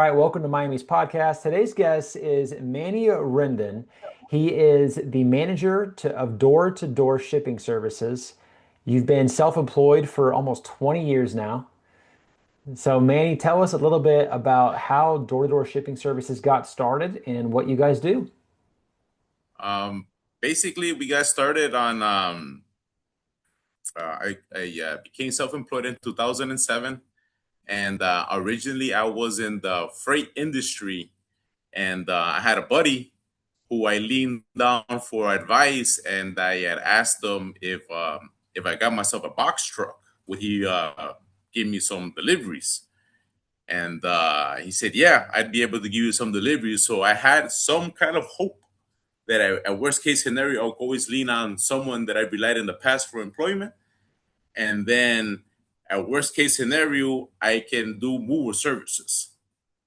right, welcome to Miami's podcast. Today's guest is Manny Rendon. He is the manager of Door-to-Door Shipping Services. You've been self-employed for almost 20 years now. So, Manny, tell us a little bit about how Door-to-Door Shipping Services got started and what you guys do. Um, Basically, we got started on. I became self-employed in 2007, and originally I was in the freight industry, and I had a buddy who I leaned down for advice, and I had asked him if I got myself a box truck, would he give me some deliveries? And he said, "Yeah, I'd be able to give you some deliveries." So I had some kind of hope that at worst case scenario, I'll always lean on someone that I relied in the past for employment. And then at worst case scenario, I can do mover services.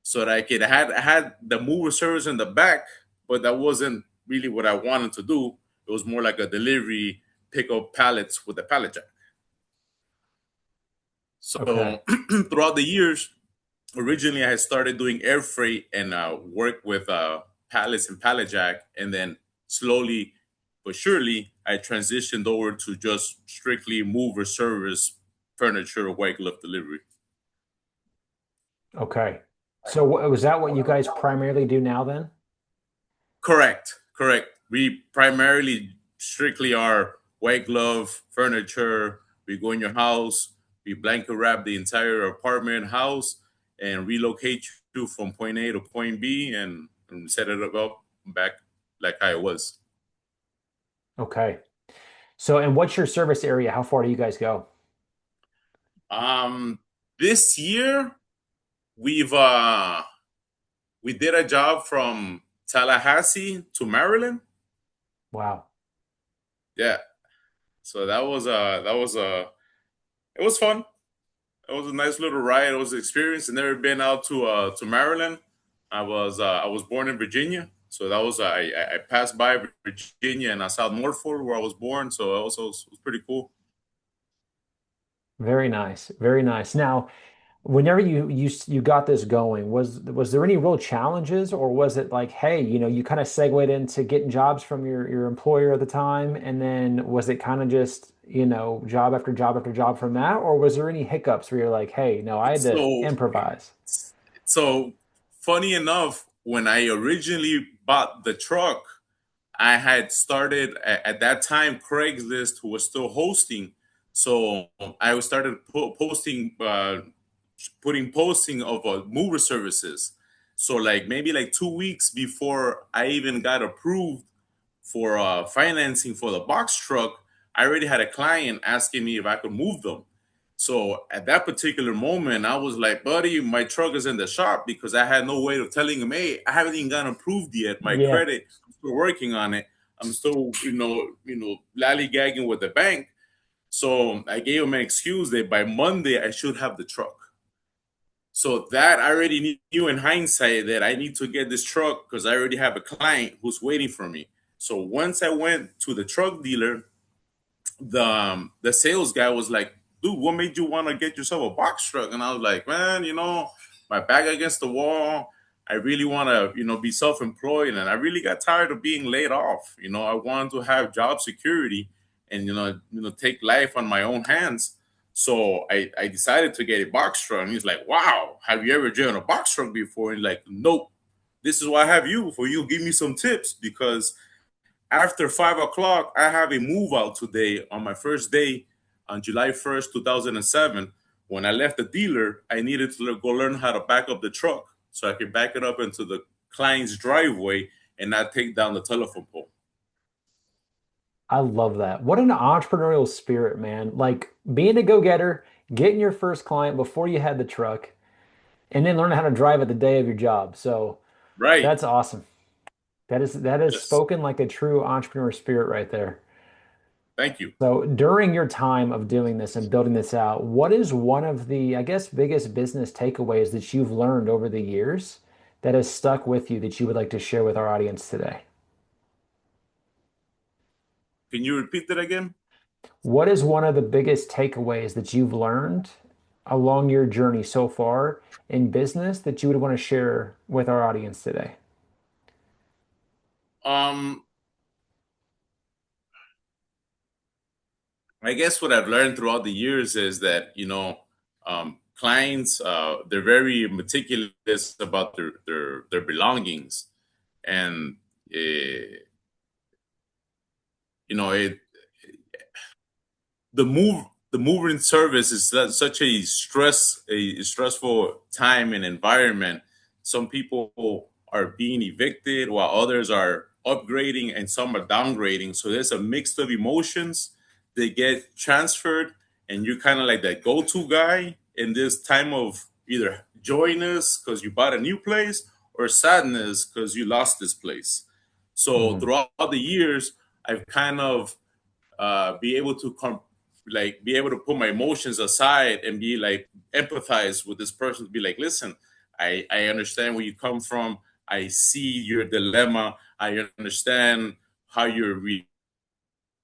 So that I had the mover service in the back, but that wasn't really what I wanted to do. It was more like a delivery, pick up pallets with a pallet jack. Okay. So throughout the years, originally I had started doing air freight and work with pallets and pallet jack, and then slowly but surely I transitioned over to just strictly mover service, furniture, white glove delivery. Okay. So, was that what you guys primarily do now then? Correct. We primarily strictly are white glove furniture. We go in your house, we blanket wrap the entire apartment house, and relocate you from point A to point B, and set it up back like how it was. Okay. So, and what's your service area? How far do you guys go? Um, this year we've we did a job from Tallahassee to Maryland. Wow. Yeah, so that was it was fun. It was a nice little ride. It was an experience. I've never been out to Maryland. I was born in Virginia, so that was I passed by Virginia and I saw Norfolk where I was born. So it was pretty cool. Very nice. Very nice. Now, whenever you got this going, was there any real challenges, or was it like, hey, you kind of segued into getting jobs from your employer at the time, and then was it kind of just, job after job after job from that, or was there any hiccups where you're like, hey, no, I had to So improvise? so funny enough, when I originally bought the truck, I had started at that time Craigslist who was still hosting. So I started posting, putting posting of mover services. So like maybe like 2 weeks before I even got approved for financing for the box truck, I already had a client asking me if I could move them. So at that particular moment, I was like, buddy, my truck is in the shop because I had no way of telling him, hey, I haven't even gotten approved yet. My Yeah. credit, I'm still working on it. I'm still, lollygagging with the bank. So I gave him an excuse that by Monday I should have the truck. So that I already knew in hindsight that I need to get this truck because I already have a client who's waiting for me. So once I went to the truck dealer, the sales guy was like, "Dude, what made you want to get yourself a box truck?" And I was like, "Man, my back against the wall. I really want to, be self-employed, and I really got tired of being laid off. I wanted to have job security, and take life on my own hands." So I decided to get a box truck. And he's like, "Wow, have you ever driven a box truck before?" And like, "Nope." This is why I have you for you. Give me some tips because after 5 o'clock, I have a move out today on my first day on July 1st, 2007. When I left the dealer, I needed to go learn how to back up the truck so I could back it up into the client's driveway and not take down the telephone pole. I love that. What an entrepreneurial spirit, man. Like being a go-getter, getting your first client before you had the truck, and then learning how to drive it the day of your job. So Right. that's awesome. That is Yes. spoken like a true entrepreneur spirit right there. Thank you. So during your time of doing this and building this out, what is one of the, I guess, biggest business takeaways that you've learned over the years that has stuck with you that you would like to share with our audience today? Can you repeat that again? What is one of the biggest takeaways that you've learned along your journey so far in business that you would want to share with our audience today? Um, I guess what I've learned throughout the years is that, clients, they're very meticulous about their belongings, and uh, it the move the moving service is such a stressful time and environment. Some people are being evicted while others are upgrading and some are downgrading. So there's a mix of emotions. They get transferred, and you're kind of like that go-to guy in this time of either joyness because you bought a new place or sadness because you lost this place. So Hmm. throughout the years, I've kind of be able to put my emotions aside and be like empathize with this person, to be like, listen, I understand where you come from. I see your dilemma. I understand how you're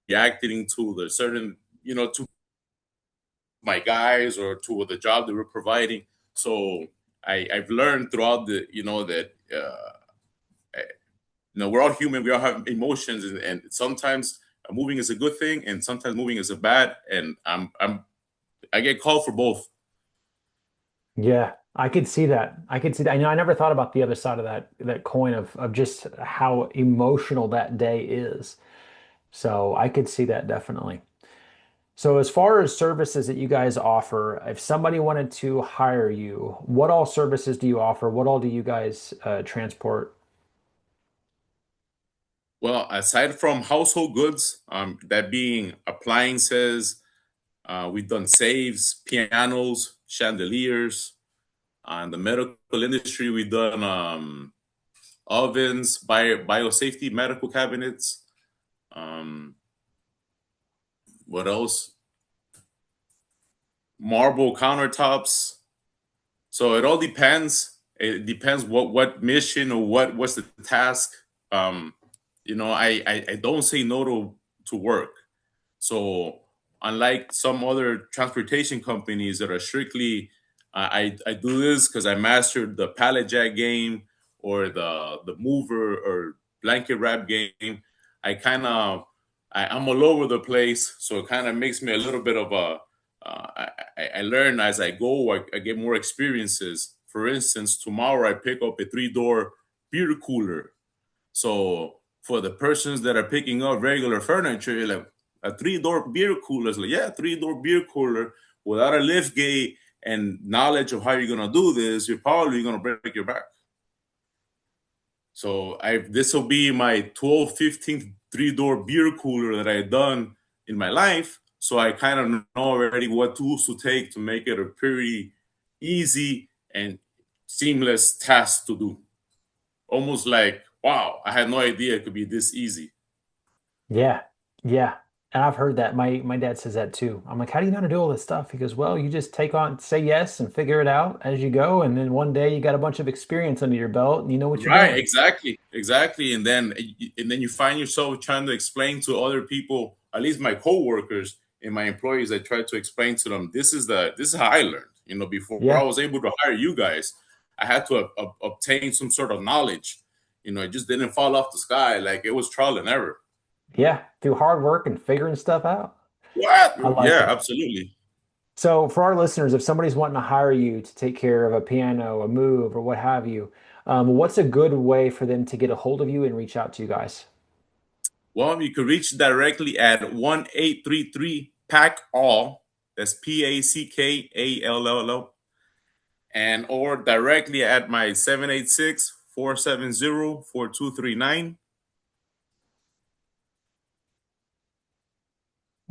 reacting to the certain, to my guys or to the job that we're providing. So I've learned throughout that we're all human. We all have emotions, and sometimes moving is a good thing, and sometimes moving is a bad. And I get called for both. Yeah, I could see that. I could see that. I never thought about the other side of that coin of just how emotional that day is. So I could see that definitely. So as far as services that you guys offer, if somebody wanted to hire you, what all services do you offer? What all do you guys transport? Well, aside from household goods, that being appliances, we've done safes, pianos, chandeliers. In the medical industry, we've done ovens, biosafety medical cabinets. Um, what else? Marble countertops. So it all depends. It depends what mission or what's the task. Um, I don't say no to work. So unlike some other transportation companies that are strictly, I do this because I mastered the pallet jack game or the mover or blanket wrap game. I kind of I'm all over the place, so it kind of makes me a little bit of a. I learn as I go. I get more experiences. For instance, tomorrow I pick up a three-door beer cooler. So for the persons that are picking up regular furniture, you're like, a three-door beer cooler. It's like, yeah, three-door beer cooler without a lift gate and knowledge of how you're gonna do this, you're probably gonna break your back. So I this will be my 12th, 15th three-door beer cooler that I've done in my life. So I kind of know already what tools to take to make it a pretty easy and seamless task to do. Almost like, wow, I had no idea it could be this easy. Yeah, yeah. And I've heard that. My dad says that too. I'm like, how do you know how to do all this stuff? He goes, well, you just say yes and figure it out as you go. And then one day you got a bunch of experience under your belt and you know what you're Right, doing. exactly. And then you find yourself trying to explain to other people, at least my coworkers and my employees. I try to explain to them, this is how I learned. Before I Yeah, was able to hire you guys, I had to obtain some sort of knowledge. It just didn't fall off the sky. Like it was trial and error. yeah. Through hard work and figuring stuff out. What? I like Yeah, it. absolutely. So for our listeners, if somebody's wanting to hire you to take care of a piano, a move, or what have you, what's a good way for them to get a hold of you and reach out to you guys? Well, you could reach directly at 1833 pack all. That's PACKALLO. And or directly at my 786-470-4239.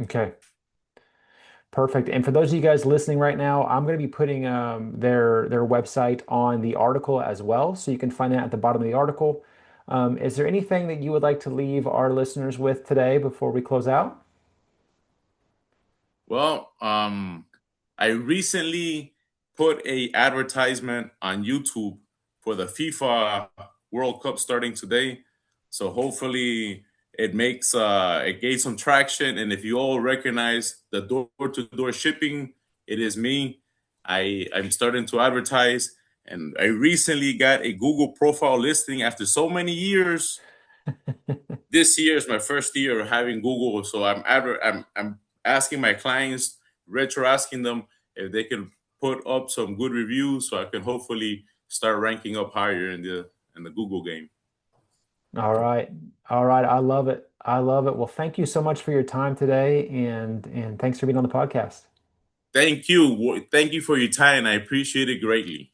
Okay. Perfect. And for those of you guys listening right now, I'm going to be putting their website on the article as well, so you can find that at the bottom of the article. Is there anything that you would like to leave our listeners with today before we close out? Well, I recently put a advertisement on YouTube for the FIFA World Cup starting today. So hopefully it gains some traction. And if you all recognize the door to door shipping, it is me. I'm starting to advertise, and I recently got a Google profile listing after so many years. This year is my first year of having Google, so I'm asking my clients, retro asking them if they can put up some good reviews, so I can hopefully start ranking up higher in the Google game. All right. All right. I love it. I love it. Well, thank you so much for your time today and thanks for being on the podcast. Thank you, thank you for your time. I appreciate it greatly.